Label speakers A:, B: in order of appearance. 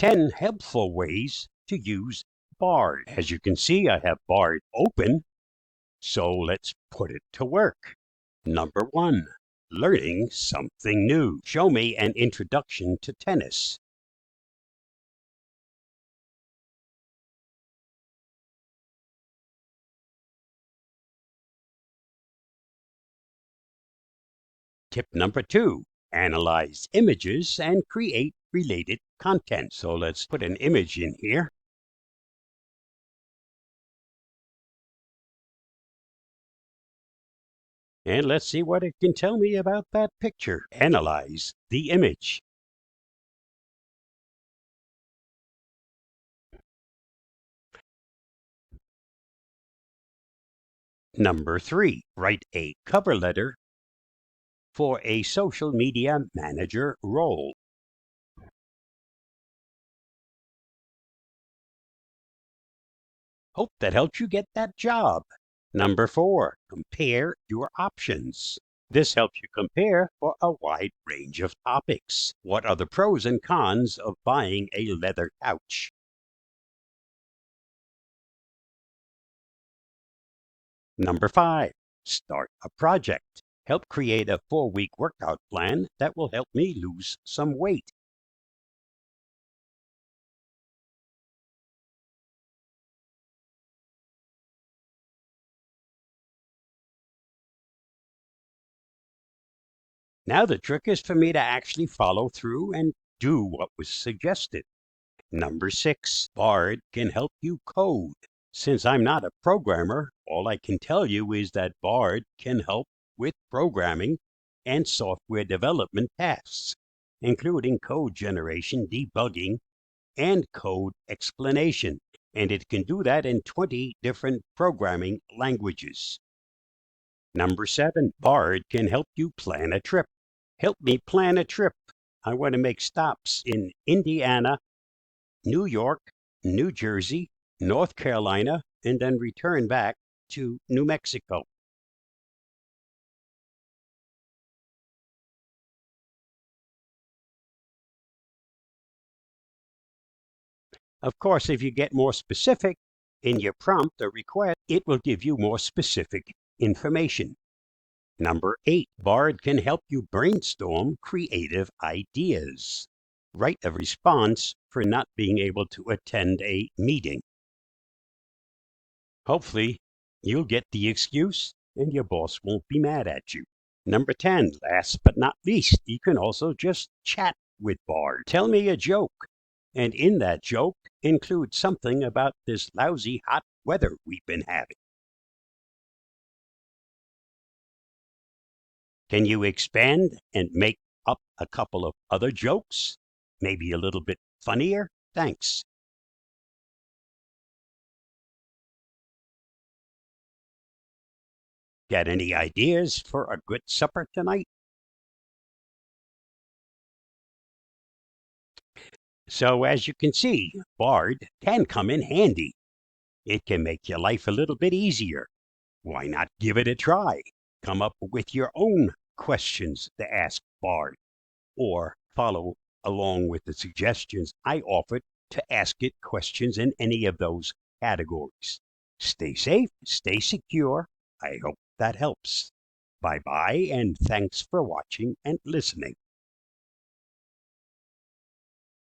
A: 10 helpful ways to use Bard. As you can see, I have Bard open, so let's put it to work. Number 1, learning something new. Show me an introduction to tennis. Tip number 2, analyze images and create related content. So let's put an image in here. And let's see what it can tell me about that picture. Analyze the image. Number 3, write a cover letter for a social media manager role. Hope that helps you get that job. Number 4, compare your options. This helps you compare for a wide range of topics. What are the pros and cons of buying a leather couch? Number 5, start a project. Help create a 4-week workout plan that will help me lose some weight. Now the trick is for me to actually follow through and do what was suggested. Number 6, Bard can help you code. Since I'm not a programmer, all I can tell you is that Bard can help with programming and software development tasks, including code generation, debugging, and code explanation. And it can do that in 20 different programming languages. Number 7, Bard can help you plan a trip. Help me plan a trip. I want to make stops in Indiana, New York, New Jersey, North Carolina, and then return back to New Mexico. Of course, if you get more specific in your prompt or request, it will give you more specific information. Number 8, Bard can help you brainstorm creative ideas. Write a response for not being able to attend a meeting. Hopefully, you'll get the excuse and your boss won't be mad at you. Number 10, last but not least, you can also just chat with Bard. Tell me a joke, and in that joke, include something about this lousy hot weather we've been having. Can you expand and make up a couple of other jokes? Maybe a little bit funnier? Thanks. Got any ideas for a good supper tonight? So as you can see, Bard can come in handy. It can make your life a little bit easier. Why not give it a try? Come up with your own questions to ask Bard, or follow along with the suggestions I offered to ask it questions in any of those categories. Stay safe, stay secure. I hope that helps. Bye bye, and thanks for watching and listening.